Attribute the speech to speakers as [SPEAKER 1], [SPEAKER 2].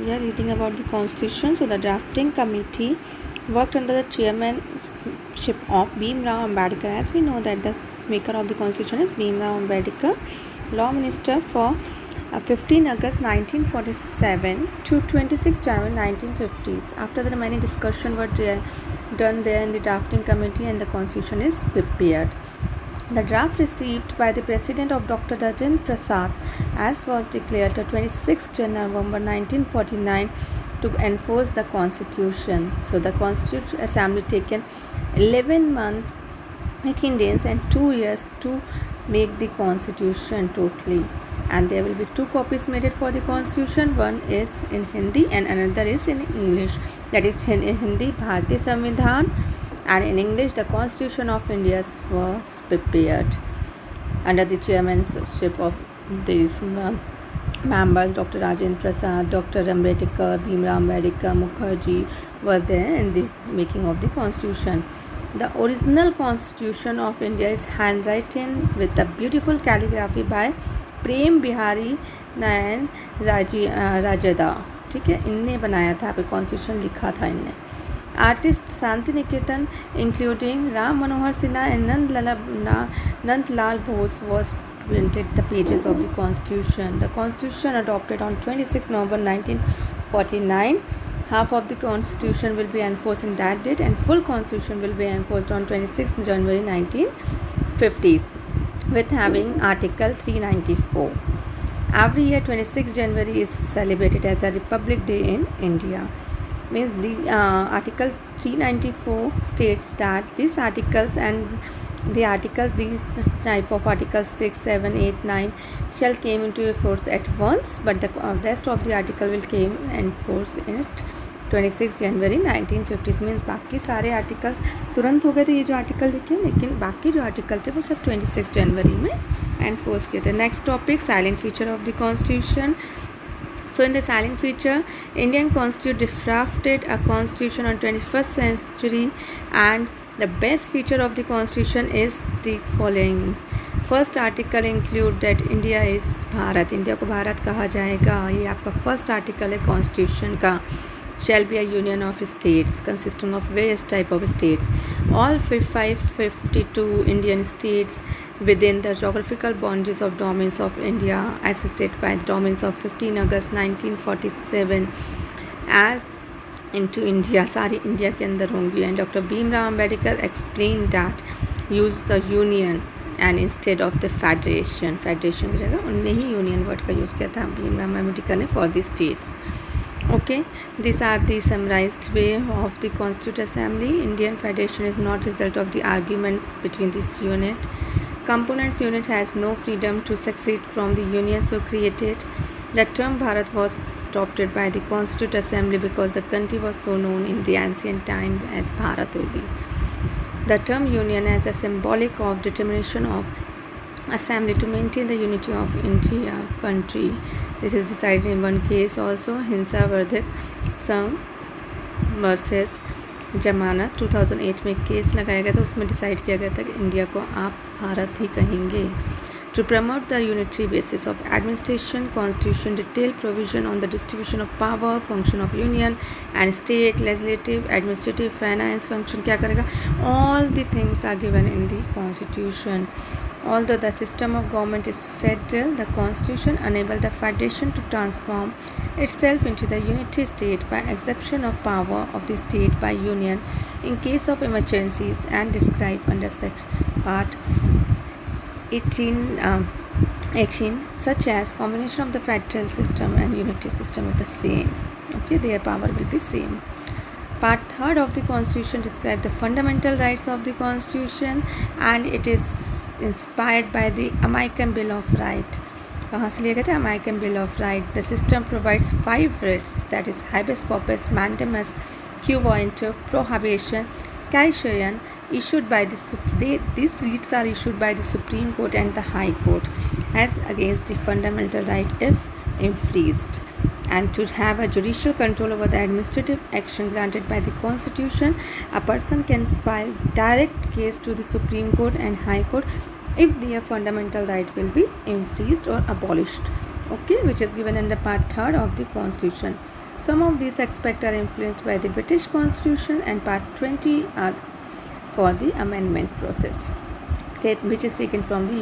[SPEAKER 1] we are reading about the constitution. So the drafting committee worked under the chairmanship of Bhimrao Ambedkar. As we know that the maker of the constitution is Bhimrao Ambedkar, law minister for 15 August 1947 to 26 January 1950s. After the many discussions were done there in the drafting committee and the constitution is prepared. The draft received by the President of Dr. Rajendra Prasad, as was declared on 26 November 1949, to enforce the Constitution. So the Constitutional Assembly taken 11 months, 18 days and 2 years to make the Constitution totally. And there will be 2 copies made for the Constitution. One is in Hindi and another is in English. That is in Hindi, Bharatiya Samvidhan, and in English, the Constitution of India was prepared under the chairmanship of these members. Dr. Rajendra Prasad, Dr. Ambedkar, Bhimrao Ambedkar, Mukherjee were there in the making of the Constitution. The original Constitution of India is handwritten with a beautiful calligraphy by प्रेम बिहारी नयन राजदा. ठीक है, इनने बनाया था, constitution लिखा था इनने. Artist Shanti Niketan, including Ram Manohar Sinha and Nandlal Bose, was printed the pages of the Constitution. The Constitution adopted on 26 November 1949. Half of the Constitution will be enforced in that date, and full Constitution will be enforced on 26 January 1950s, with having Article 394. Every year, 26 January is celebrated as a Republic Day in India. Means the Article 394 states that these articles and these type of articles 6, 7, 8, 9 shall came into force at once, but the rest of the article will came in force in 26 January 1950. Means बाकी सारे articles तुरंत हो गए थे, ये जो article लिखे, लेकिन बाकी जो आर्टिकल थे वो सब 26 जनवरी में एनफोर्स किए थे. Next topic, silent feature of the constitution. So in the silent feature, Indian Constitution drafted a constitution on 21st century, and the best feature of the constitution is the following. First article include that India is Bharat. India को भारत कहा जाएगा. ये आपका first article है constitution का. Shall be a union of states consisting of various type of states. All 552 Indian states within the geographical boundaries of domains of India, assisted by the domains of 15 August 1947 as into India, सारी India के अंदर होंगी. And Dr. Bhimrao Ambedkar explained that use the union and instead of the federation की जगह उनने ही union word का use किया था Bhimrao Ambedkar ने for the states. Okay, these are the summarized way of the Constituent Assembly. Indian Federation is not result of the arguments between this unit. Components unit has no freedom to succeed from the union so created. The term Bharat was adopted by the Constituent Assembly because the country was so known in the ancient time as Bharat only. The term union as a symbolic of determination of Assembly to maintain the unity of India country. This is decided in one case also, Hinsa Vardhak Sangh versus जमानत 2008 में case लगाया गया था. उसमें decide किया गया था कि इंडिया को आप भारत ही कहेंगे. To promote the unitary basis of administration, constitution detail provision on the distribution of power, function of union and state, legislative, administrative, finance function क्या करेगा, all the things are given in the constitution. Although the system of government is federal, the constitution enables the federation to transform itself into the unity state by exception of power of the state by union in case of emergencies and described under part 18, such as combination of the federal system and unity system is the same. Okay, their power will be same. Part 3 of the constitution describes the fundamental rights of the constitution, and it is inspired by the American Bill of Rights. कहाँ से लिया गया था? American Bill of Rights. The system provides 5 writs, that is habeas corpus, mandamus, quo warranto, prohibition, cassation, issued by these writs are issued by the Supreme Court and the High Court as against the fundamental right if infringed. And to have a judicial control over the administrative action granted by the Constitution, a person can file direct case to the Supreme Court and High Court if their fundamental right will be infringed or abolished. Okay, which is given under part 3 of the Constitution. Some of these aspects are influenced by the British Constitution, and Part 20 are for the amendment process, which is taken from the